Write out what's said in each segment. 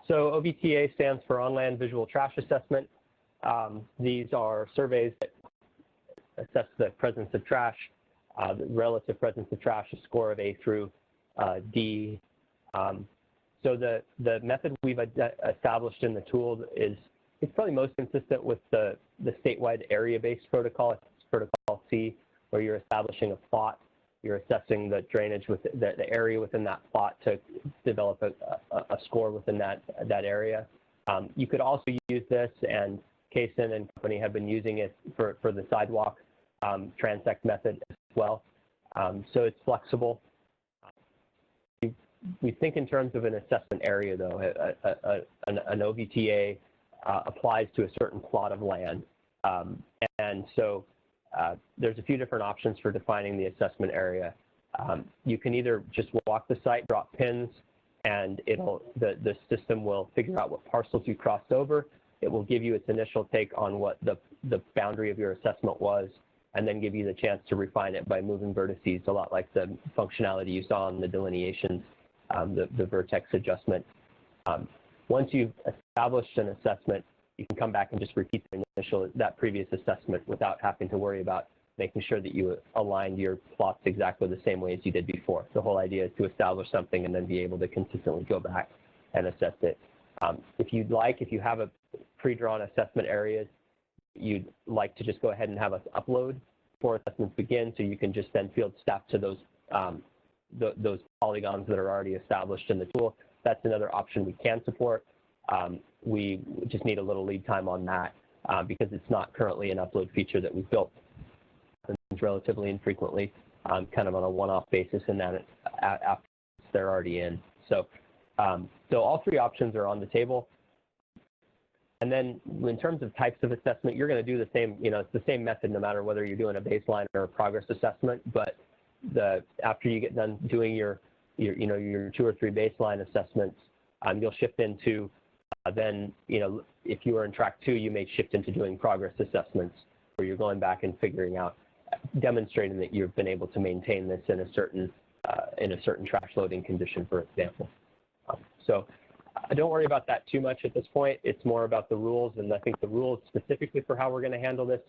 So OVTA stands for On-Land Visual Trash Assessment. These are surveys that assess the presence of trash, the relative presence of trash, a score of A through D. So the method we've established in the tool it's probably most consistent with the statewide area-based protocol. It's protocol C, where you're establishing a plot. You're assessing the drainage with the area within that plot to develop a score within that area. You could also use this, and Kaysen and company have been using it for the sidewalk transect method as well. So it's flexible. We think in terms of an assessment area, though. An OVTA applies to a certain plot of land. And so there's a few different options for defining the assessment area. You can either just walk the site, drop pins, and the system will figure out what parcels you crossed over. It will give you its initial take on what the boundary of your assessment was, and then give you the chance to refine it by moving vertices, a lot like the functionality you saw in the delineations, the Vertex Adjustment. Once you've established an assessment, you can come back and just repeat that previous assessment without having to worry about making sure that you aligned your plots exactly the same way as you did before. The whole idea is to establish something and then be able to consistently go back and assess it. If you have a pre-drawn assessment areas, you'd like to just go ahead and have us upload before assessments begin, so you can just then field staff to those polygons that are already established in the tool. That's another option we can support. We just need a little lead time on that because it's not currently an upload feature that we've built. It's relatively infrequently, kind of on a one-off basis, and then after they're already in. So all three options are on the table. And then in terms of types of assessment, you're going to do the same, it's the same method no matter whether you're doing a baseline or a progress assessment. But after you get done doing your 2 or 3 baseline assessments, you'll shift into then, if you are in track 2, you may shift into doing progress assessments where you're going back and figuring out, demonstrating that you've been able to maintain this in a certain trash loading condition, for example. So don't worry about that too much at this point. It's more about the rules, and I think the rules specifically for how we're going to handle this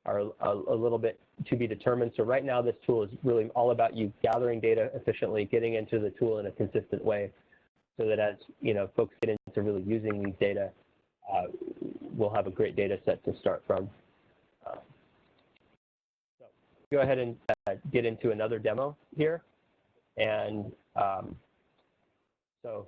are a little bit to be determined. So right now, this tool is really all about you gathering data efficiently, getting into the tool in a consistent way, so that as folks get into really using these data, we'll have a great data set to start from. So go ahead and get into another demo here, and so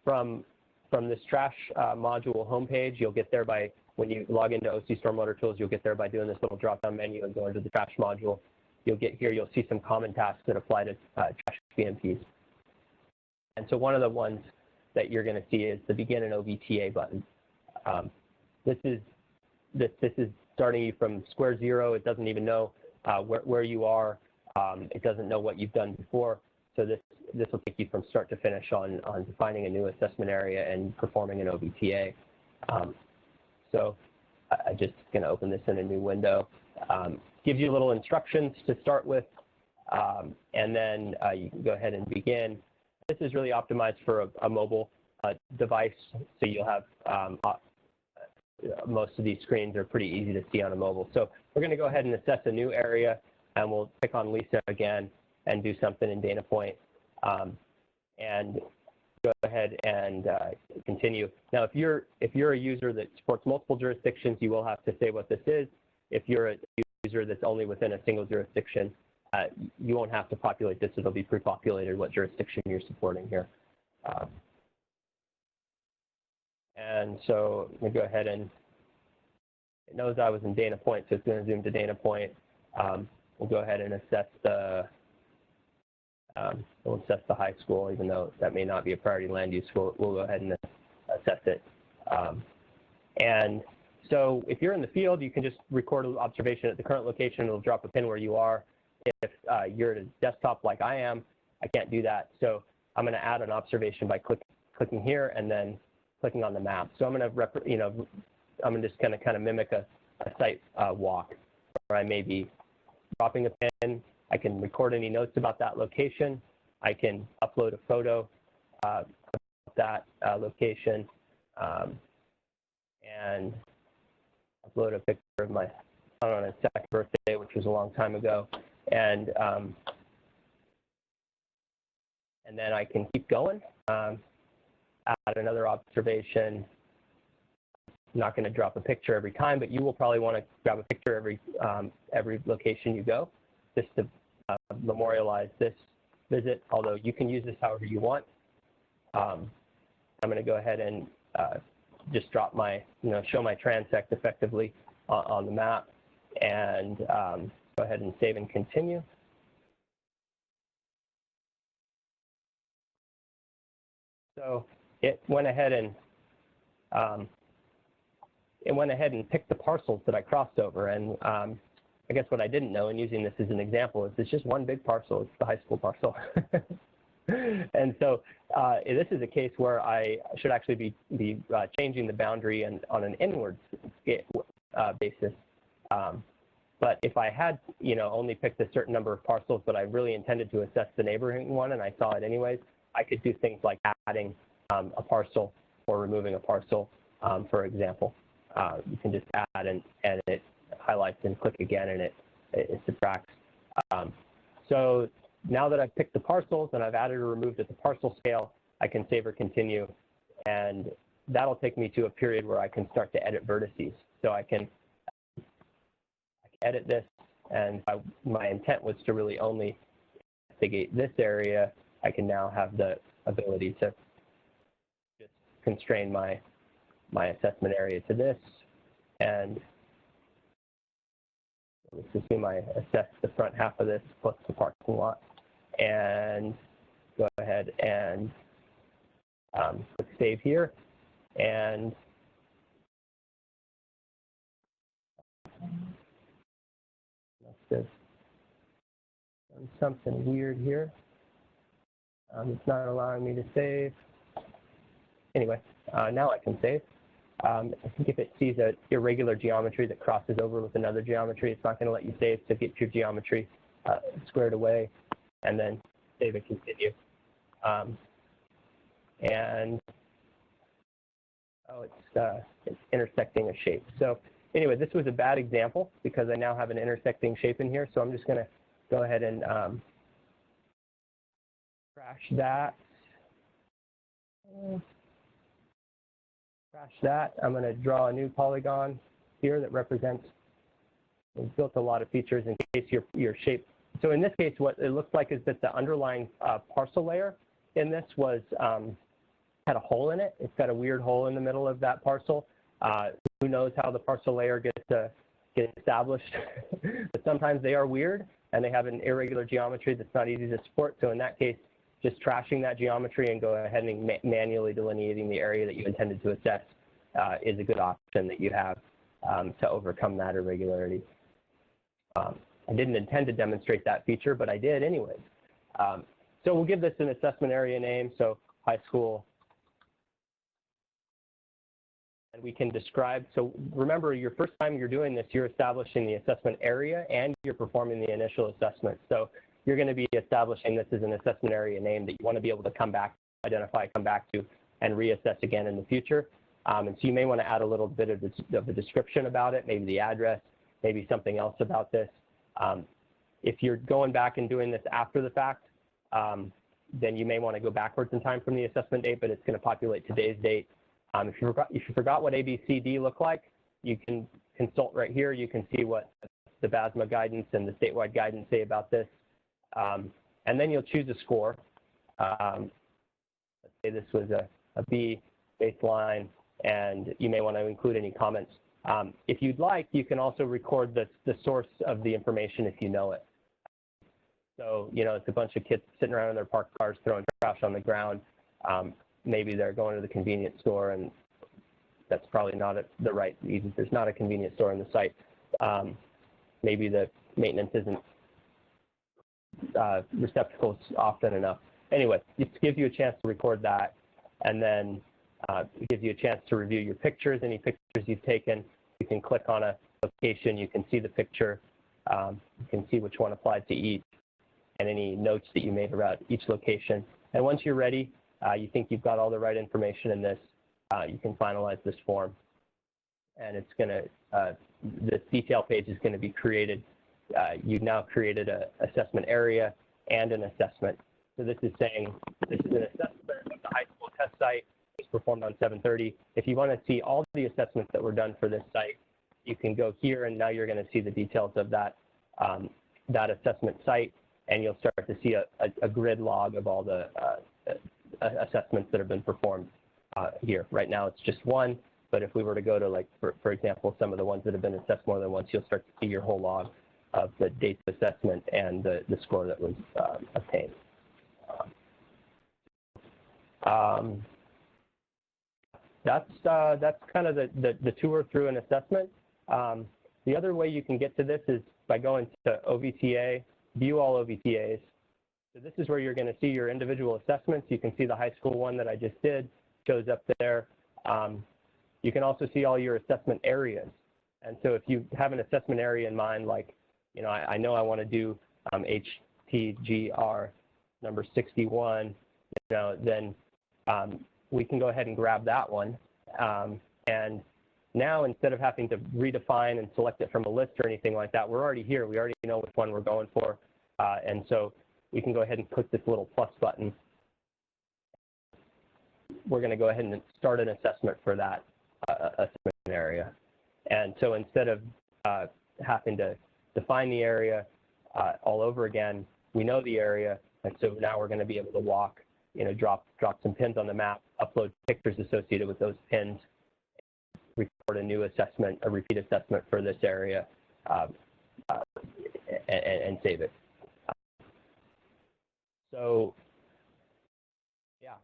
from this trash module homepage, you'll get there by, when you log into OC Stormwater Tools, you'll get there by doing this little drop-down menu and go into the trash module. You'll get here, you'll see some common tasks that apply to trash BMPs. And so one of the ones that you're going to see is the Begin an OVTA button. This is starting you from square zero. It doesn't even know where you are. It doesn't know what you've done before. So this will take you from start to finish on defining a new assessment area and performing an OVTA. So I'm just going to open this in a new window. Gives you little instructions to start with, and then you can go ahead and begin. This is really optimized for a mobile device, so you'll have most of these screens are pretty easy to see on a mobile. So we're going to go ahead and assess a new area, and we'll click on Lisa again and do something in Dana Point, and go ahead and continue. Now, if you're a user that supports multiple jurisdictions, you will have to say what this is. If you're a user that's only within a single jurisdiction, you won't have to populate this. It'll be pre-populated what jurisdiction you're supporting here. And so I'm going to go ahead and it knows I was in Dana Point, so it's going to zoom to Dana Point. We'll go ahead and assess we'll assess the high school, even though that may not be a priority land use. We'll go ahead and assess it. And so if you're in the field, you can just record an observation at the current location. It'll drop a pin where you are. If you're at a desktop like I am, I can't do that. So I'm going to add an observation by clicking here and then clicking on the map. So I'm going to, I'm just going to kind of mimic a site walk where I may be dropping a pin. I can record any notes about that location. I can upload a photo of that location. and upload a picture of my son on his second birthday, which was a long time ago. And then I can keep going, add another observation. I'm not going to drop a picture every time, but you will probably want to grab a picture every location you go, just to memorialize this visit, although you can use this however you want. I'm going to go ahead and just drop my, show my transect effectively on the map, and go ahead and save and continue. So it went ahead and picked the parcels that I crossed over. And I guess what I didn't know, and using this as an example, is it's just one big parcel. It's the high school parcel. And so this is a case where I should actually be changing the boundary and on an inward basis. But if I had, only picked a certain number of parcels, but I really intended to assess the neighboring one, and I saw it anyways, I could do things like adding a parcel or removing a parcel, for example. You can just add and it highlights and click again, and it subtracts. So now that I've picked the parcels and I've added or removed at the parcel scale, I can save or continue, and that'll take me to a period where I can start to edit vertices. So I can edit this, and my intent was to really only investigate this area. I can now have the ability to just constrain my assessment area to this, and let's assume I assess the front half of this plus the parking lot, and go ahead and click save here, and must have done something weird here. It's not allowing me to save. Anyway, now I can save. I think if it sees an irregular geometry that crosses over with another geometry, it's not going to let you save. So get your geometry squared away, and then save and continue. And oh, it's intersecting a shape. So anyway, this was a bad example because I now have an intersecting shape in here. So I'm just going to go ahead and crash that. I'm going to draw a new polygon here that represents, we've built a lot of features in case your shape. So in this case, what it looks like is that the underlying parcel layer in this was, had a hole in it. It's got a weird hole in the middle of that parcel. Who knows how the parcel layer gets established? But sometimes they are weird, and they have an irregular geometry that's not easy to support. So in that case, just trashing that geometry and go ahead and manually delineating the area that you intended to assess is a good option that you have to overcome that irregularity. I didn't intend to demonstrate that feature, but I did anyways. So we'll give this an assessment area name, so high school. And we can describe, so remember, your first time you're doing this, you're establishing the assessment area and you're performing the initial assessment. So you're going to be establishing this as an assessment area name that you want to be able to come back, identify, come back to, and reassess again in the future. And so you may want to add a little bit of a description about it, maybe the address, maybe something else about this. If you're going back and doing this after the fact, then you may want to go backwards in time from the assessment date, but it's going to populate today's date. If you forgot what A, B, C, D look like, you can consult right here. You can see what the BASMA guidance and the statewide guidance say about this. And then you'll choose a score. Let's say this was a B baseline, and you may want to include any comments. If you'd like, you can also record the source of the information if you know it. So, it's a bunch of kids sitting around in their parked cars throwing trash on the ground. Maybe they're going to the convenience store, and that's probably not the right reason. There's not a convenience store on the site. Maybe the maintenance isn't receptacles often enough. Anyway, it gives you a chance to record that, and then it gives you a chance to review your pictures, any pictures you've taken. You can click on a location, you can see the picture, you can see which one applies to each, and any notes that you made about each location. And once you're ready, you think you've got all the right information in this, you can finalize this form. And it's going to, this detail page is going to be created. You've now created an assessment area and an assessment. So this is saying this is an assessment of the high school test site. It's performed on 7/30. If you want to see all the assessments that were done for this site, you can go here, and now you're going to see the details of that, that assessment site, and you'll start to see a grid log of all the assessments that have been performed here. Right now it's just one, but if we were to go to, like, for example, some of the ones that have been assessed more than once, you'll start to see your whole log of the dates of assessment and the score that was obtained. That's kind of the tour through an assessment. The other way you can get to this is by going to OVTA, view all OVTAs. So this is where you're going to see your individual assessments. You can see the high school one that I just did, shows up there. You can also see all your assessment areas. And so if you have an assessment area in mind, like, you know I want to do HTGR number 61, you know, then we can go ahead and grab that one. And now, instead of having to redefine and select it from a list or anything like that, we're already here. We already know which one we're going for. And so we can go ahead and click this little plus button. We're going to go ahead and start an assessment for that assessment area. And so instead of having to define the area all over again, we know the area. And so now we're going to be able to walk, you know, drop some pins on the map, upload pictures associated with those pins, record a new assessment, a repeat assessment for this area, and save it. So, yeah,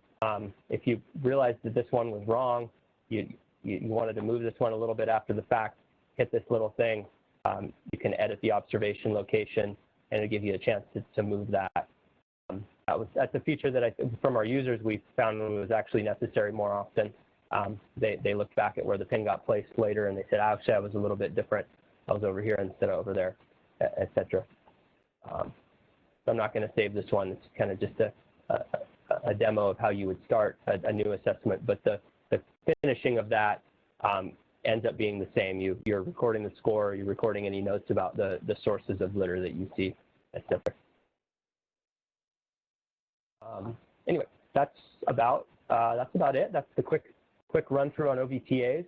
if you realized that this one was wrong, you wanted to move this one a little bit after the fact, hit this little thing. You can edit the observation location, and it'll give you a chance to move that. That's a feature that from our users we found was actually necessary more often. They looked back at where the pin got placed later, and they said, actually, I was a little bit different. I was over here instead of over there, etc. So I'm not going to save this one. It's kind of just a demo of how you would start a new assessment. But the finishing of that ends up being the same. You're recording the score. You're recording any notes about the sources of litter that you see, etc. Anyway, that's about it. That's the quick run through on OVTAs.